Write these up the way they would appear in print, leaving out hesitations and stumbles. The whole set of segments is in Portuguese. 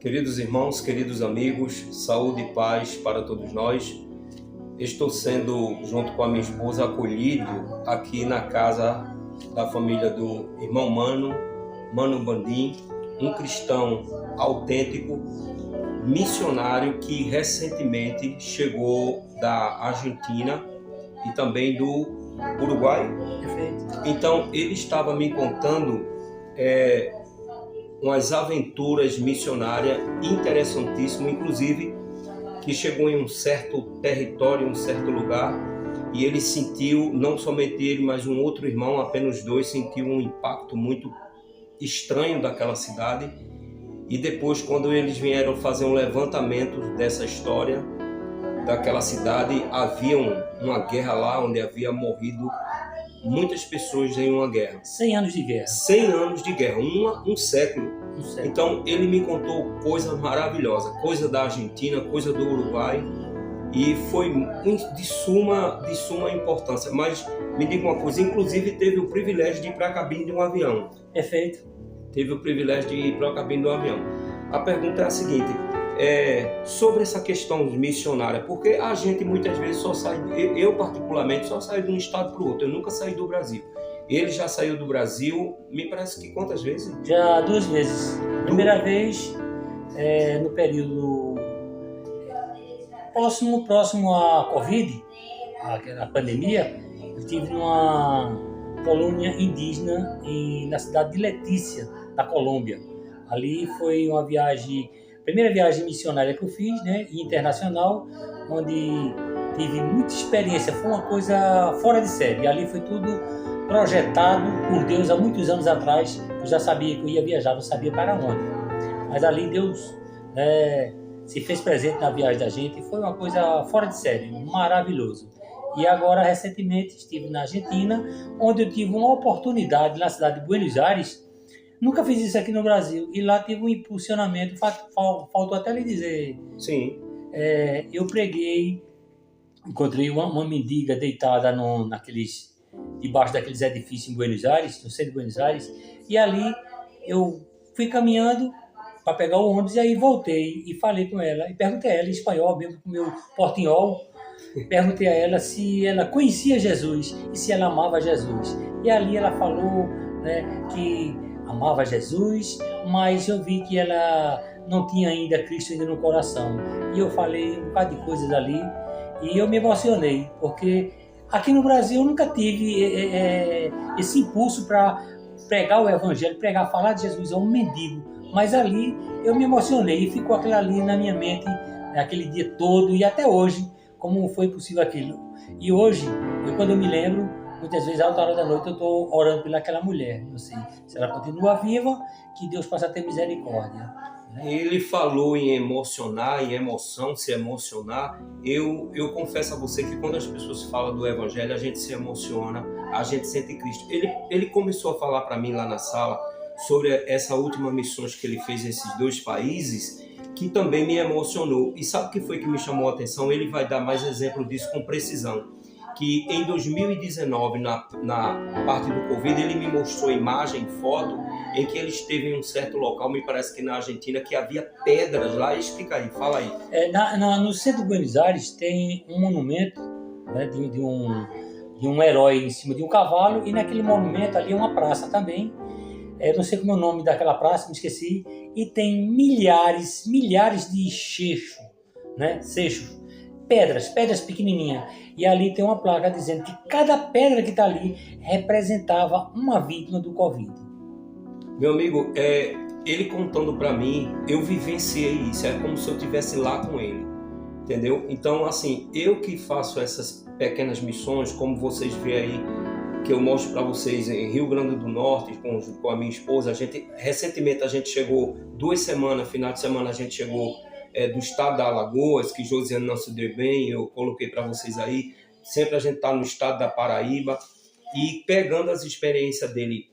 Queridos irmãos, queridos amigos, saúde e paz para todos nós. Estou sendo, junto com a minha esposa, acolhido aqui na casa da família do irmão Mano Bandim, um cristão autêntico, missionário que recentemente chegou da Argentina e também do Uruguai. Perfeito. Então, ele estava me contando umas aventuras missionárias interessantíssimas, inclusive que chegou em um certo território, um certo lugar, e ele sentiu, não somente ele, mas um outro irmão, apenas dois, sentiu um impacto muito estranho daquela cidade. E depois, quando eles vieram fazer um levantamento dessa história, daquela cidade, havia uma guerra lá, onde havia morrido muitas pessoas em uma guerra. 100 anos de guerra. 100 anos de guerra, um século. Então ele me contou coisa maravilhosa, coisa da Argentina, coisa do Uruguai, e foi de suma importância. Mas me diga uma coisa, inclusive teve o privilégio de ir para a cabine de um avião. Perfeito. Teve o privilégio de ir para a cabine do avião. A pergunta é a seguinte, sobre essa questão missionária, porque a gente muitas vezes só sai, eu particularmente só saio de um estado para o outro, eu nunca saí do Brasil. Ele já saiu do Brasil, me parece que quantas vezes? Já 2 vezes. Primeira vez no período próximo à Covid, a pandemia, eu estive numa colônia indígena na cidade de Letícia, na Colômbia. Ali foi uma viagem, primeira viagem missionária que eu fiz, né, internacional, onde tive muita experiência, foi uma coisa fora de série. Ali foi tudo projetado por Deus há muitos anos atrás. Eu já sabia que eu ia viajar, não sabia para onde. Mas ali Deus se fez presente na viagem da gente e foi uma coisa fora de série, maravilhoso. E agora, recentemente, estive na Argentina, onde eu tive uma oportunidade na cidade de Buenos Aires. Nunca fiz isso aqui no Brasil. E lá tive um impulsionamento, faltou até lhe dizer. Sim. Eu preguei, encontrei uma mendiga deitada debaixo daqueles edifícios em Buenos Aires, no centro de Buenos Aires, e ali eu fui caminhando para pegar o ônibus e aí voltei e falei com ela, e perguntei a ela em espanhol, mesmo com o meu portinhol, perguntei a ela se ela conhecia Jesus e se ela amava Jesus. E ali ela falou, né, que amava Jesus, mas eu vi que ela não tinha ainda Cristo ainda no coração. E eu falei um bocado de coisas ali e eu me emocionei, porque aqui no Brasil eu nunca tive esse impulso para pregar o Evangelho, falar de Jesus a um mendigo. Mas ali eu me emocionei e ficou aquilo ali na minha mente, aquele dia todo e até hoje, como foi possível aquilo. E hoje, quando eu me lembro, muitas vezes, alta hora da noite, eu estou orando pelaquela mulher. Eu sei, se ela continua viva, que Deus possa ter misericórdia. Ele falou em emocionar, em emoção, se emocionar. Eu confesso a você que quando as pessoas falam do Evangelho, a gente se emociona, a gente sente Cristo. Ele começou a falar para mim lá na sala sobre essa última missão que ele fez nesses 2 países, que também me emocionou. E sabe o que foi que me chamou a atenção? Ele vai dar mais exemplo disso com precisão. Que em 2019, na parte do Covid, ele me mostrou imagem, foto, em que ele esteve em um certo local, me parece que na Argentina, que havia pedras lá. Explica aí, fala aí. No centro de Buenos Aires tem um monumento, né, de um herói em cima de um cavalo, e naquele monumento ali é uma praça também. Não sei como é o nome daquela praça, me esqueci, e tem milhares de seixos, né? Seixos, pedras pequenininhas, e ali tem uma placa dizendo que cada pedra que está ali representava uma vítima do Covid. Meu amigo, ele contando para mim, eu vivenciei isso, é como se eu estivesse lá com ele, entendeu? Então, assim, eu que faço essas pequenas missões, como vocês veem aí, que eu mostro para vocês em Rio Grande do Norte, com a minha esposa. Recentemente a gente chegou 2 semanas, final de semana a gente chegou do estado da Alagoas, que Josiane não se deu bem, eu coloquei para vocês aí. Sempre a gente está no estado da Paraíba e pegando as experiências dele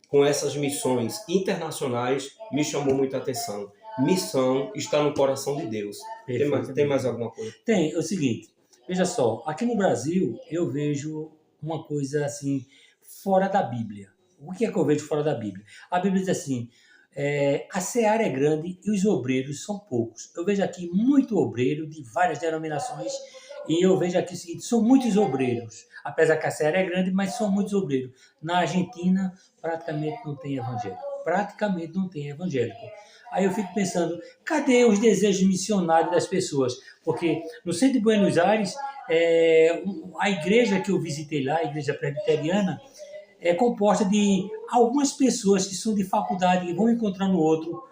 com essas missões internacionais, me chamou muita atenção. Missão está no coração de Deus. Tem mais alguma coisa? Tem, é o seguinte, veja só, aqui no Brasil eu vejo uma coisa assim, fora da Bíblia. O que é que eu vejo fora da Bíblia? A Bíblia diz assim, A seara é grande e os obreiros são poucos. Eu vejo aqui muito obreiro de várias denominações e eu vejo aqui o seguinte, são muitos obreiros. Apesar que a seara é grande, mas são muitos obreiros. Na Argentina, praticamente não tem evangélico. Praticamente não tem evangélico. Aí eu fico pensando, cadê os desejos missionários das pessoas? Porque no centro de Buenos Aires, a igreja que eu visitei lá, a igreja presbiteriana, é composta de algumas pessoas que são de faculdade e vão encontrar no outro.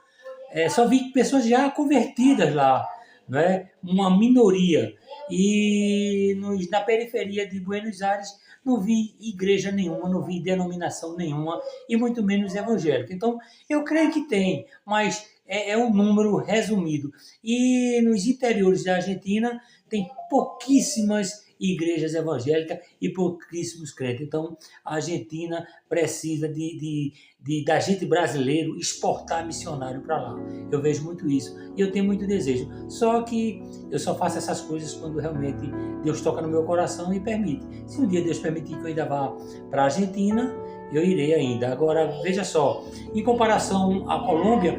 Só vi pessoas já convertidas lá, não é? Uma minoria. E na periferia de Buenos Aires não vi igreja nenhuma, não vi denominação nenhuma, e muito menos evangélica. Então, eu creio que tem, mas é um número resumido. E nos interiores da Argentina tem pouquíssimas igrejas evangélicas e pouquíssimos crentes. Então, a Argentina precisa da gente brasileiro exportar missionário para lá. Eu vejo muito isso e eu tenho muito desejo. Só que eu só faço essas coisas quando realmente Deus toca no meu coração e permite. Se um dia Deus permitir que eu ainda vá para a Argentina, eu irei ainda. Agora, veja só, em comparação à Colômbia,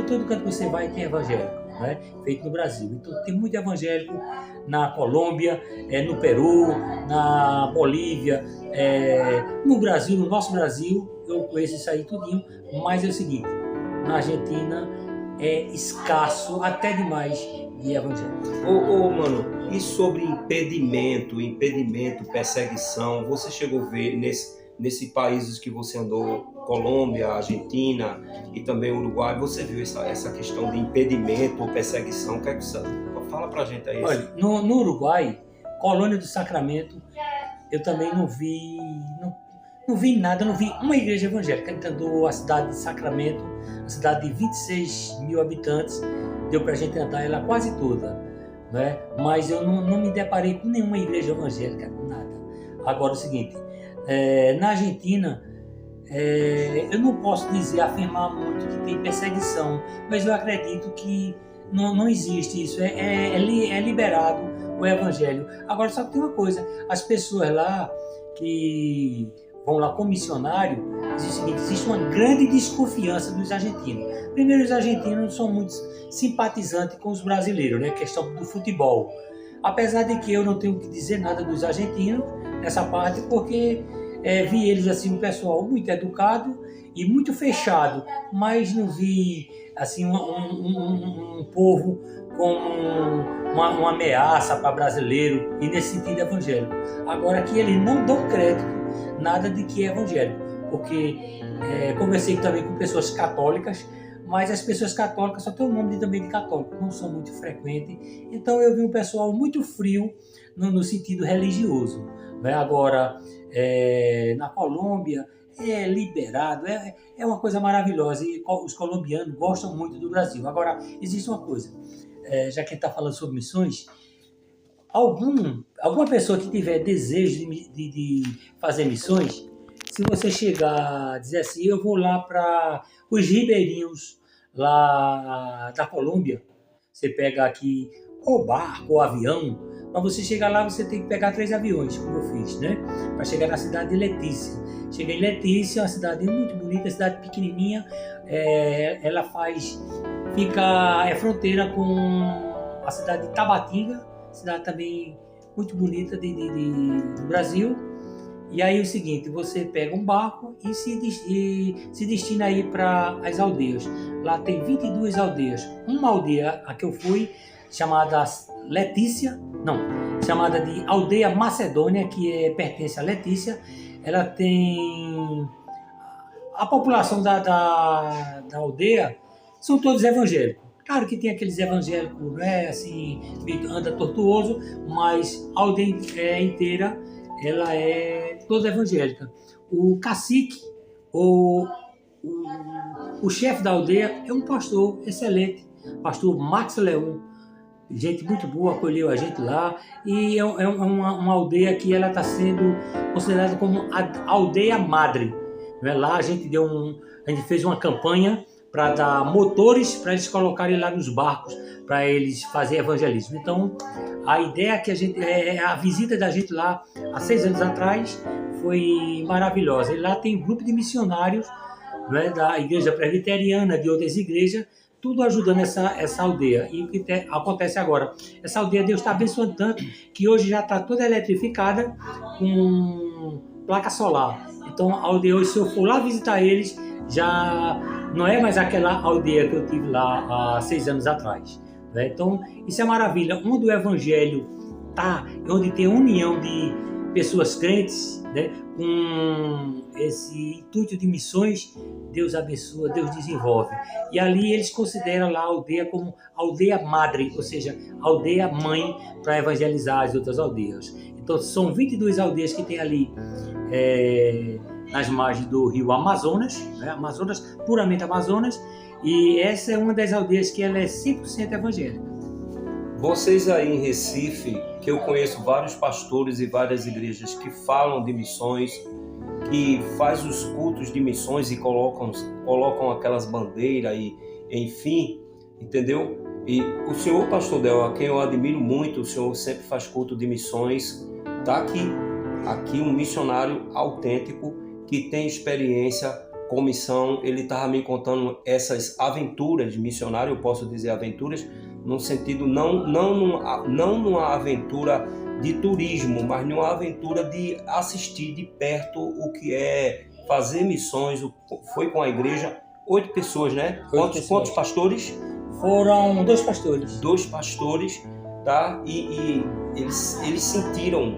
todo canto que você vai tem evangélico. Né? Feito no Brasil. Então tem muito evangélico na Colômbia, no Peru, na Bolívia, no Brasil, no nosso Brasil, eu conheço isso aí tudinho, mas é o seguinte, na Argentina é escasso até demais de evangélico. Mano, e sobre impedimento, perseguição, você chegou a ver nesses países que você andou, Colômbia, Argentina e também Uruguai, você viu essa questão de impedimento ou perseguição? O que é que você fala pra gente aí? Olha, no Uruguai, Colônia do Sacramento, eu também não vi nada, não vi uma igreja evangélica. Então, a cidade de Sacramento, a cidade de 26 mil habitantes, deu pra gente andar ela quase toda, né? Mas eu não me deparei com nenhuma igreja evangélica, nada. Agora, o seguinte, na Argentina, eu não posso afirmar muito que tem perseguição, mas eu acredito que não existe isso, é liberado o evangelho. Agora, só que tem uma coisa, as pessoas lá que vão lá como missionário, existe uma grande desconfiança dos argentinos. Primeiro, os argentinos são muito simpatizantes com os brasileiros, né? Questão do futebol. Apesar de que eu não tenho que dizer nada dos argentinos nessa parte, porque vi eles assim, um pessoal muito educado e muito fechado, mas não vi assim um povo como uma ameaça para brasileiro e nesse sentido evangélico. Agora que eles não dão crédito nada de que é evangélico, porque conversei também com pessoas católicas, mas as pessoas católicas só têm o nome também de católico, não são muito frequentes, então eu vi um pessoal muito frio no sentido religioso. Né? Agora, na Colômbia é liberado, é uma coisa maravilhosa e os colombianos gostam muito do Brasil. Agora, existe uma coisa, já que a gente está falando sobre missões, alguma pessoa que tiver desejo de fazer missões, se você chegar a dizer assim, eu vou lá para os ribeirinhos lá da Colômbia, você pega aqui ou barco ou avião, para você chegar lá você tem que pegar 3 aviões, como eu fiz, né? Para chegar na cidade de Letícia. Cheguei em Letícia, uma cidade muito bonita, cidade pequenininha, ela fica fronteira com a cidade de Tabatinga, cidade também muito bonita do Brasil. E aí é o seguinte, você pega um barco e se destina aí para as aldeias. Lá tem 22 aldeias. Uma aldeia a que eu fui, chamada chamada de Aldeia Macedônia, que pertence a Letícia. Ela tem... A população da aldeia são todos evangélicos. Claro que tem aqueles evangélicos, né, assim, anda tortuoso, mas a aldeia inteira, ela é toda evangélica. O cacique, o chefe da aldeia é um pastor excelente, pastor Max Leão, gente muito boa, acolheu a gente lá, e é uma aldeia que ela está sendo considerada como a aldeia madre. Né? Lá a gente fez uma campanha para dar motores para eles colocarem lá nos barcos, para eles fazerem evangelismo. Então, a ideia que a visita da gente lá há 6 anos atrás foi maravilhosa. E lá tem um grupo de missionários, né, da igreja presbiteriana, de outras igrejas, tudo ajudando essa aldeia. E o que acontece agora? Essa aldeia, Deus está abençoando tanto que hoje já está toda eletrificada com placa solar. Então, a aldeia hoje, se eu for lá visitar eles, já não é mais aquela aldeia que eu tive lá há 6 anos atrás, né? Então, isso é maravilha. Onde o evangelho está, onde tem união de pessoas crentes, né, com esse intuito de missões, Deus abençoa, Deus desenvolve. E ali eles consideram lá a aldeia como aldeia madre, ou seja, aldeia mãe para evangelizar as outras aldeias. Então são 22 aldeias que tem ali nas margens do rio Amazonas, né, Amazonas, puramente Amazonas, e essa é uma das aldeias que ela é 100% evangélica. Vocês aí em Recife, que eu conheço vários pastores e várias igrejas que falam de missões, que faz os cultos de missões e colocam aquelas bandeiras e enfim, entendeu? E o senhor, pastor Del, a quem eu admiro muito, o senhor sempre faz culto de missões, tá aqui um missionário autêntico que tem experiência com missão. Ele estava me contando essas aventuras de missionário, eu posso dizer aventuras, no sentido não numa aventura de turismo, mas numa aventura de assistir de perto o que é fazer missões. Foi com a igreja 8 pessoas, né? Quantos pastores? Foram 2 pastores. 2 pastores, tá? E eles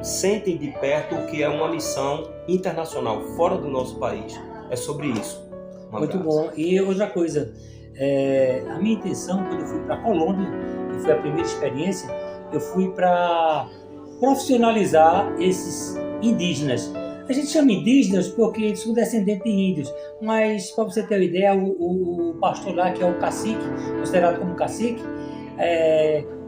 sentem de perto o que é uma missão internacional, fora do nosso país. É sobre isso. Muito bom. E outra coisa, a minha intenção, quando eu fui para a Colômbia, que foi a primeira experiência, eu fui para profissionalizar esses indígenas. A gente chama indígenas porque eles são descendentes de índios, mas para você ter uma ideia, o pastor lá, que é o cacique, considerado como cacique,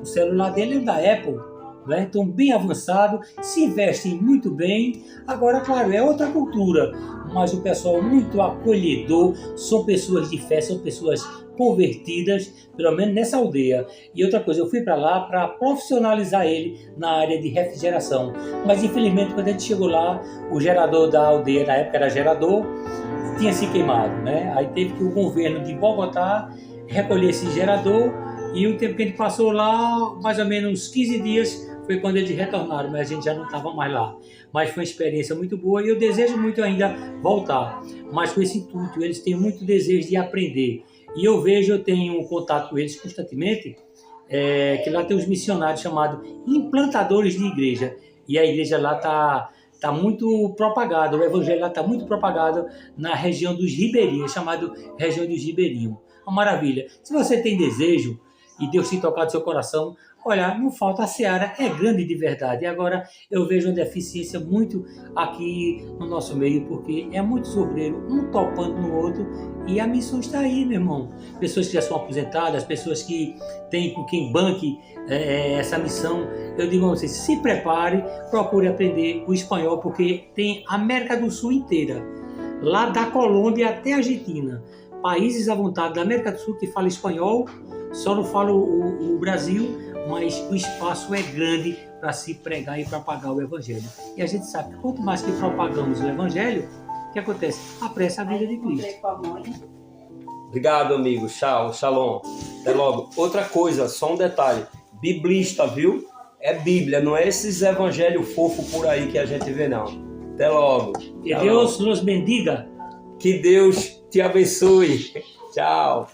o celular dele é da Apple, né? Então bem avançado, se vestem muito bem. Agora, claro, é outra cultura, mas o pessoal muito acolhedor, são pessoas de fé, são pessoas convertidas, pelo menos nessa aldeia. E outra coisa, eu fui para lá para profissionalizar ele na área de refrigeração, mas infelizmente quando a gente chegou lá, o gerador da aldeia, na época era gerador, tinha se queimado, né? Aí teve que o governo de Bogotá recolher esse gerador, e o tempo que a gente passou lá, mais ou menos 15 dias, foi quando eles retornaram, mas a gente já não estava mais lá. Mas foi uma experiência muito boa e eu desejo muito ainda voltar. Mas com esse intuito, eles têm muito desejo de aprender. E eu tenho contato com eles constantemente, que lá tem os missionários chamados implantadores de igreja. E a igreja lá está muito propagada, o evangelho lá está muito propagado na região dos ribeirinhos, chamado região dos ribeirinhos. Uma maravilha. Se você tem desejo e Deus tem tocado seu coração, olha, não falta, a seara é grande de verdade. E agora eu vejo uma deficiência muito aqui no nosso meio, porque é muitos obreiros, um topando no outro, e a missão está aí, meu irmão. Pessoas que já são aposentadas, pessoas que têm com quem banque essa missão. Eu digo a vocês, se prepare, procure aprender o espanhol, porque tem a América do Sul inteira, lá da Colômbia até a Argentina, países à vontade da América do Sul que falam espanhol. Só não falo o Brasil, mas o espaço é grande para se pregar e propagar o Evangelho. E a gente sabe que quanto mais que propagamos o Evangelho, o que acontece? Apressa a vida de Cristo. Obrigado, amigo. Tchau, shalom. Até logo. Outra coisa, só um detalhe. Biblista, viu? É Bíblia, não é esses evangelhos fofos por aí que a gente vê, não. Até logo. Que Deus nos bendiga. Que Deus te abençoe. Tchau.